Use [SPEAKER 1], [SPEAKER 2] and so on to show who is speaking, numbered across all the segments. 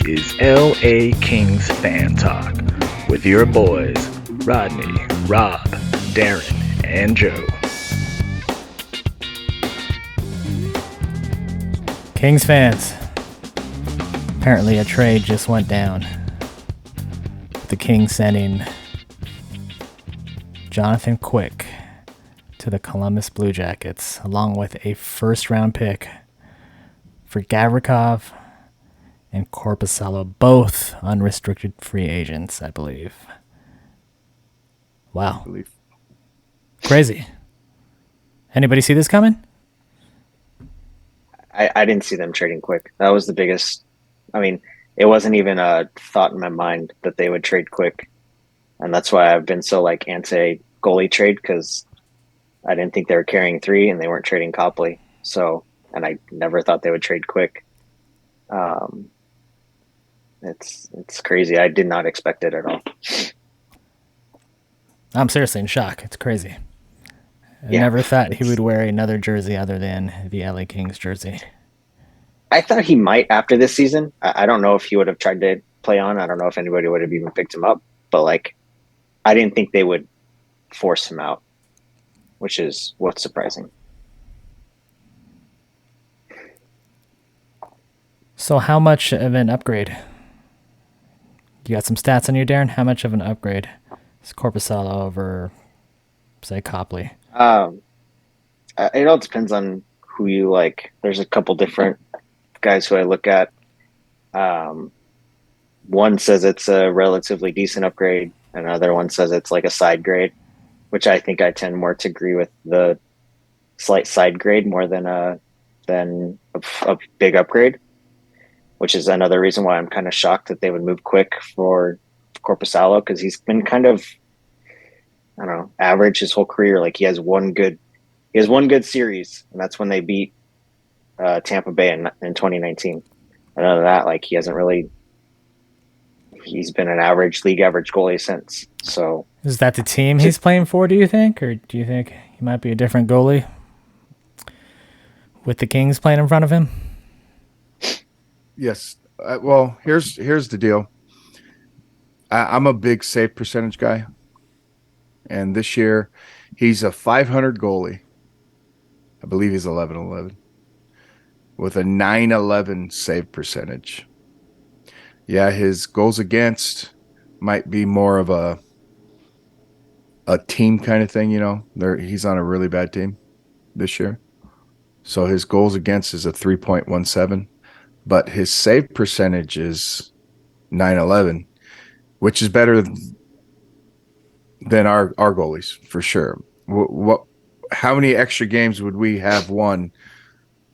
[SPEAKER 1] is LA Kings Fan Talk with your boys, Rodney, Rob, Darren, and Joe.
[SPEAKER 2] Kings fans, apparently a trade just went down. The Kings sending Jonathan Quick to the Columbus Blue Jackets, along with a first-round pick for Gavrikov and Korpisalo, both unrestricted free agents, I believe. Wow. Crazy. Anybody see this coming?
[SPEAKER 3] I didn't see them trading Quick. That was the biggest. I mean, it wasn't even a thought in my mind that they would trade Quick. And that's why I've been so anti-goalie trade, because I didn't think they were carrying three and they weren't trading Copley. So, and I never thought they would trade Quick. It's crazy. I did not expect it at all.
[SPEAKER 2] I'm seriously in shock. It's crazy. I never thought he would wear another jersey other than the LA Kings jersey.
[SPEAKER 3] I thought he might after this season. I don't know if he would have tried to play on. I don't know if anybody would have even picked him up. But I didn't think they would force him out, which is what's surprising.
[SPEAKER 2] So how much of an upgrade? You got some stats on you, Darren? How much of an upgrade is Korpisalo over, say, Copley?
[SPEAKER 3] It all depends on who you like. There's a couple different guys who I look at. One says it's a relatively decent upgrade. Another one says it's like a side grade, which I think I tend more to agree with the slight side grade more than a big upgrade, which is another reason why I'm kind of shocked that they would move Quick for Korpisalo, because he's been kind of, I don't know, average his whole career. He has one good series, and that's when they beat Tampa Bay in 2019. And other than that, he hasn't really. He's been an league average goalie since. So
[SPEAKER 2] is that the team he's playing for, do you think? Or do you think he might be a different goalie with the Kings playing in front of him?
[SPEAKER 4] Yes. Well, here's the deal. I'm a big save percentage guy. And this year, he's a .500 goalie. I believe he's 11-11 with a .911 save percentage. Yeah, his goals against might be more of a team kind of thing, He's on a really bad team this year. So his goals against is a 3.17, but his save percentage is .911, which is better than our goalies for sure. How many extra games would we have won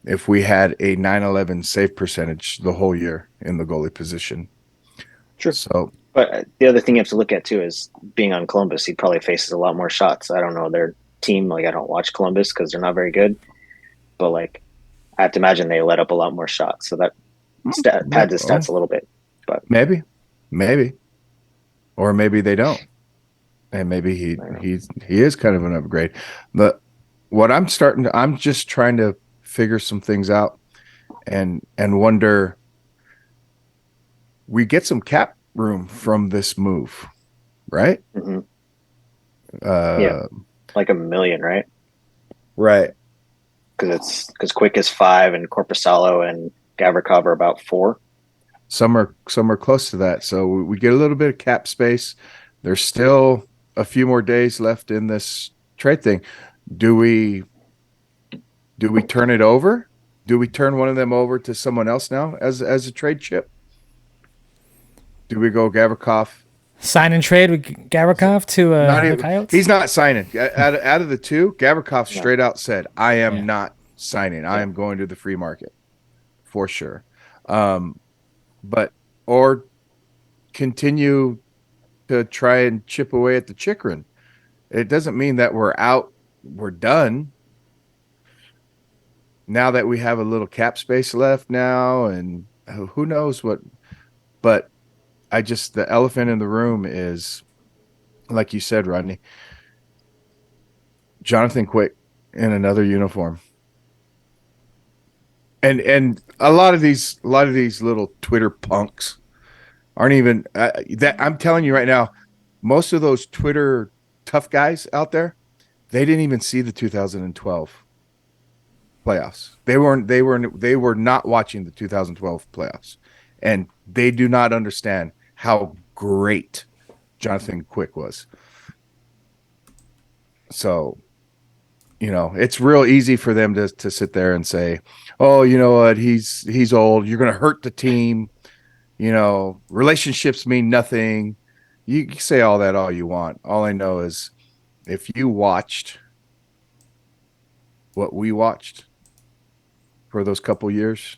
[SPEAKER 4] if we had a .911 save percentage the whole year in the goalie position?
[SPEAKER 3] Sure. So, but the other thing you have to look at too is being on Columbus, he probably faces a lot more shots. I don't know their team. I don't watch Columbus because they're not very good. But I have to imagine they let up a lot more shots, so that pads his stats a little bit. But
[SPEAKER 4] maybe, or maybe they don't, and maybe he is kind of an upgrade. But what I'm just trying to figure some things out, and wonder. We get some cap room from this move, right?
[SPEAKER 3] Mm-hmm. Yeah, $1 million, right?
[SPEAKER 4] Right.
[SPEAKER 3] Because Quick is 5 and Korpisalo and Gavrikov are about 4.
[SPEAKER 4] Some are close to that. So we get a little bit of cap space. There's still a few more days left in this trade thing. Do we turn it over? Do we turn one of them over to someone else now as a trade chip? Do we go Gavrikov?
[SPEAKER 2] Sign and trade with Gavrikov to the Coyotes?
[SPEAKER 4] He's not signing. Out of the two, Gavrikov straight out said, I am not signing. I am going to the free market for sure. Or continue to try and chip away at the Chikrin. It doesn't mean that we're out, we're done. Now that we have a little cap space left now, and who knows what, but the elephant in the room is, like you said, Rodney, Jonathan Quick in another uniform. And a lot of these little Twitter punks aren't even that. I'm telling you right now, most of those Twitter tough guys out there, they didn't even see the 2012 playoffs. They were not watching the 2012 playoffs, and they do not understand how great Jonathan Quick was. So, it's real easy for them to sit there and say, "Oh, you know what? He's old. You're going to hurt the team. Relationships mean nothing." You can say all that all you want. All I know is if you watched what we watched for those couple years,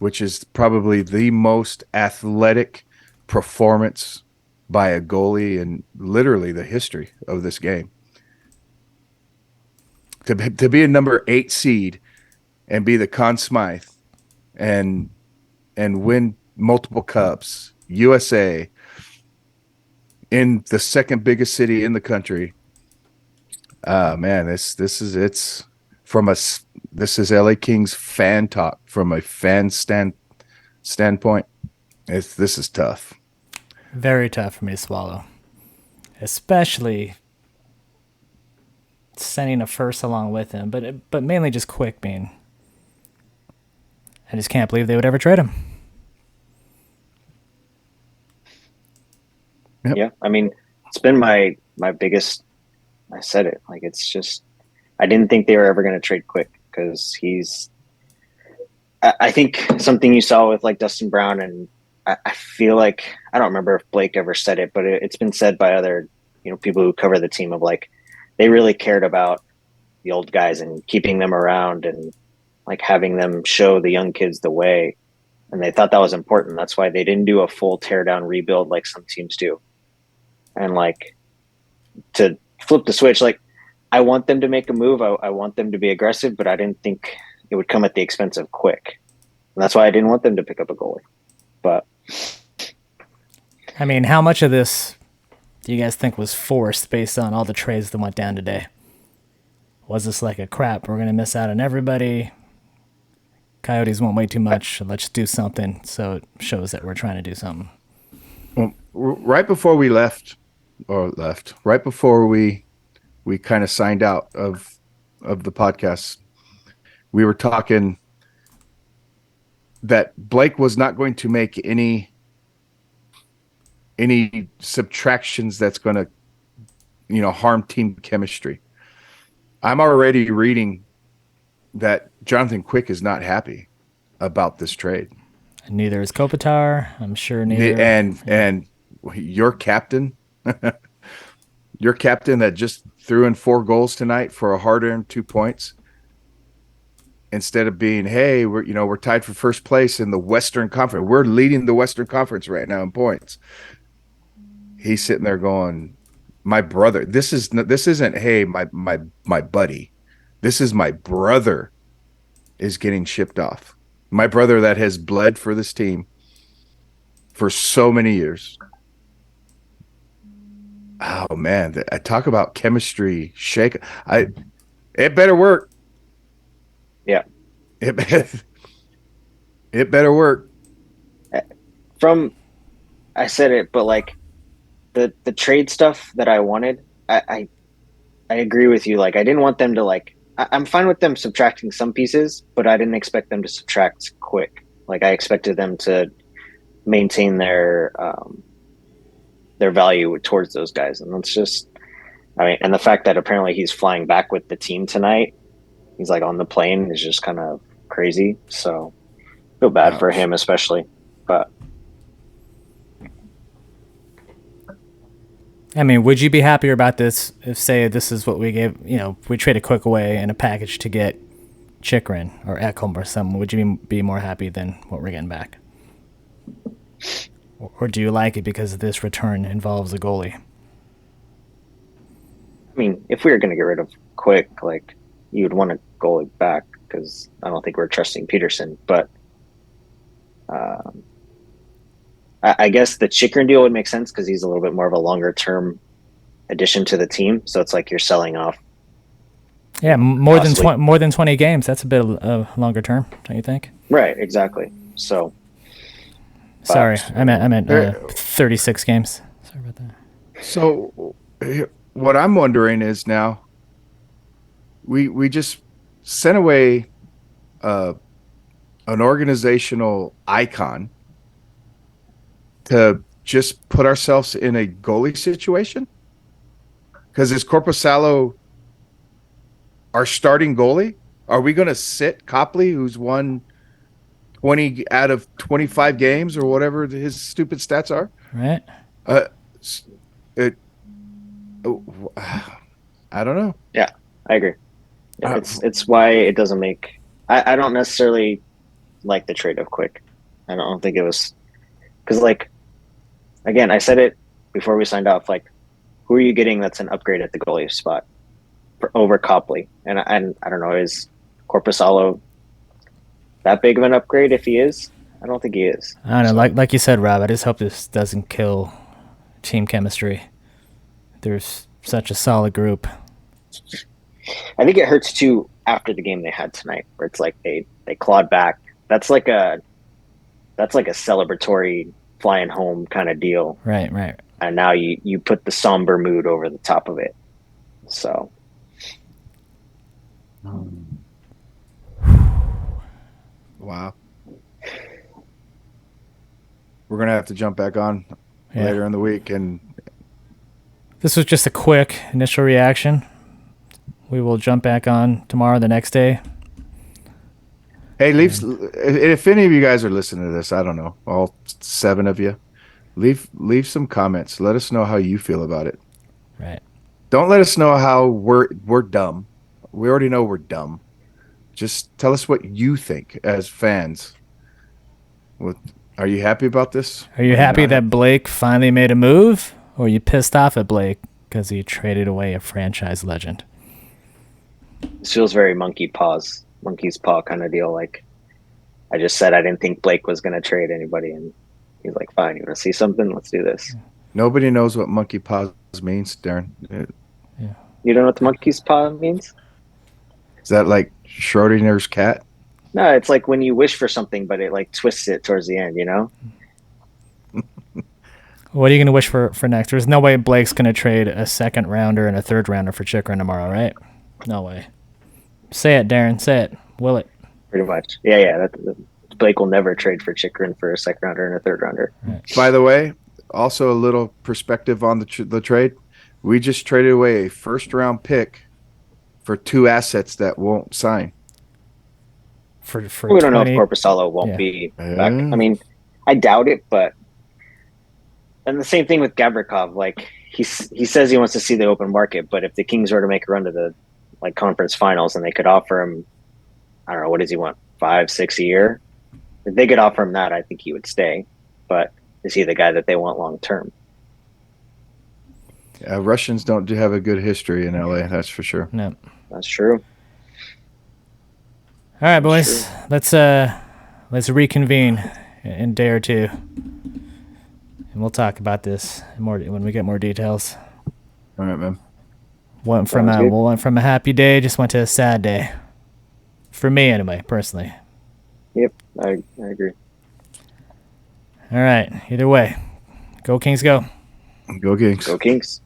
[SPEAKER 4] which is probably the most athletic performance by a goalie in literally the history of this game. To be a number 8 seed and be the Conn Smythe and win multiple cups, USA, in the second biggest city in the country. Man, this is LA Kings fan talk from a fan standpoint. This is tough.
[SPEAKER 2] Very tough for me to swallow, especially sending a first along with him, but mainly just Quick being. I just can't believe they would ever trade him.
[SPEAKER 4] Yep.
[SPEAKER 3] Yeah, I mean, it's been my biggest. I said it, like, it's just, I didn't think they were ever going to trade Quick because I think something you saw with like Dustin Brown, and I feel like, I don't remember if Blake ever said it, but it's been said by other people who cover the team, of like, they really cared about the old guys and keeping them around and like having them show the young kids the way. And they thought that was important. That's why they didn't do a full teardown rebuild like some teams do. And like, to flip the switch, like, I want them to make a move. I want them to be aggressive, but I didn't think it would come at the expense of Quick. And that's why I didn't want them to pick up a goalie. But
[SPEAKER 2] I mean, how much of this do you guys think was forced based on all the trades that went down today? Was this like a crap, we're going to miss out on everybody, Coyotes want way too much, let's do something so it shows that we're trying to do something?
[SPEAKER 4] Well, right before we right before we kind of signed out of the podcast, we were talking that Blake was not going to make any subtractions that's going to harm team chemistry. I'm already reading that Jonathan Quick is not happy about this trade.
[SPEAKER 2] Neither is Kopitar. I'm sure neither.
[SPEAKER 4] And your captain, your captain that just threw in 4 goals tonight for a hard-earned 2 points, instead of being, hey, we're tied for first place in the Western Conference. We're leading the Western Conference right now in points. He's sitting there going, my brother. This isn't, hey, my buddy. This is my brother is getting shipped off. My brother that has bled for this team for so many years. Oh man, I talk about chemistry shake. It better work.
[SPEAKER 3] yeah,
[SPEAKER 4] It better work.
[SPEAKER 3] I said it, but like the trade stuff that I wanted, I agree with you. Like, I didn't want them to like, I'm fine with them subtracting some pieces, but I didn't expect them to subtract Quick. Like, I expected them to maintain their value towards those guys. And that's just, I mean, and the fact that apparently he's flying back with the team tonight, he's like on the plane, is just kind of crazy. So I feel bad for him, especially, but.
[SPEAKER 2] I mean, would you be happier about this if, say, this is what we gave, we traded Quick away in a package to get Chikrin or Ekholm or something? Would you be more happy than what we're getting back? Or do you like it because this return involves a goalie?
[SPEAKER 3] I mean, if we were going to get rid of Quick, like, you'd want a goalie back because I don't think we're trusting Peterson. But I guess the Chikrin deal would make sense because he's a little bit more of a longer term addition to the team. So it's like you're selling off.
[SPEAKER 2] Yeah, more than 20 games. That's a bit of longer term, don't you think?
[SPEAKER 3] Right, exactly. So
[SPEAKER 2] Sorry, I meant
[SPEAKER 4] There-
[SPEAKER 2] 36 games. Sorry about that.
[SPEAKER 4] So what I'm wondering is now we just sent away uh, an organizational icon to just put ourselves in a goalie situation? Because is Corpusalo our starting goalie? Are we going to sit Copley, who's won 20 out of 25 games or whatever his stupid stats are?
[SPEAKER 2] Right?
[SPEAKER 4] Uh, it, I don't know.
[SPEAKER 3] Yeah, I agree.
[SPEAKER 4] Uh,
[SPEAKER 3] It's why it doesn't make. I don't necessarily like the trade of Quick. I don't think it was because like again I said it before we signed off. Like, who are you getting that's an upgrade at the goalie spot over Copley? And I don't know, is Corpusalo that big of an upgrade? If he is, I don't think he is.
[SPEAKER 2] I don't know. Like you said, Rob, I just hope this doesn't kill team chemistry. There's such a solid group.
[SPEAKER 3] I think it hurts too after the game they had tonight, where it's like they clawed back. That's like a celebratory flying home kind of deal.
[SPEAKER 2] Right.
[SPEAKER 3] And now you put the somber mood over the top of it. So
[SPEAKER 4] wow. We're going to have to jump back on later in the week. And
[SPEAKER 2] this was just a quick initial reaction. We will jump back on tomorrow, the next day.
[SPEAKER 4] hey, if any of you guys are listening to this, I don't know, all 7 of you, leave some comments. Let us know how you feel about it.
[SPEAKER 2] Right.
[SPEAKER 4] Don't let us know how we're dumb. We already know we're dumb. Just tell us what you think as fans. Are you happy about this?
[SPEAKER 2] Are you happy that Blake finally made a move? Or are you pissed off at Blake because he traded away a franchise legend?
[SPEAKER 3] this feels very monkey's paw kind of deal. Like, I just said I didn't think Blake was going to trade anybody, and he's like, "Fine, you want to see something? Let's do this."
[SPEAKER 4] Nobody knows what monkey paws means, Darren.
[SPEAKER 3] You don't know what the monkey's paw means?
[SPEAKER 4] Is that like Schrodinger's cat?
[SPEAKER 3] No, it's like when you wish for something, but it like twists it towards the end. You know?
[SPEAKER 2] What are you going to wish for next? There's no way Blake's going to trade a second rounder and a third rounder for Chikrin tomorrow, right? No way. Say it, Darren. Say it. Will it?
[SPEAKER 3] Pretty much. Yeah. Blake will never trade for Chikrin for a second rounder and a third rounder.
[SPEAKER 2] Right.
[SPEAKER 4] By the way, also a little perspective on the trade. We just traded away a first-round pick for 2 assets that won't sign.
[SPEAKER 2] For
[SPEAKER 3] We don't know if
[SPEAKER 2] 20
[SPEAKER 3] Corpusalo won't be back. I mean, I doubt it, but and the same thing with Gavrikov. Like he says he wants to see the open market, but if the Kings were to make a run to the like conference finals and they could offer him, I don't know, what does he want, 5-6 a year? If they could offer him that, I think he would stay. But is he the guy that they want long term?
[SPEAKER 4] Russians don't have a good history in LA, that's for sure.
[SPEAKER 2] No.
[SPEAKER 3] That's true.
[SPEAKER 2] All right, boys. Let's reconvene in a day or two, and we'll talk about this more when we get more details.
[SPEAKER 4] All right, man.
[SPEAKER 2] Went from a happy day, just went to a sad day. For me, anyway, personally.
[SPEAKER 3] Yep, I agree.
[SPEAKER 2] All right. Either way, go Kings, go.
[SPEAKER 4] Go Kings.
[SPEAKER 3] Go Kings.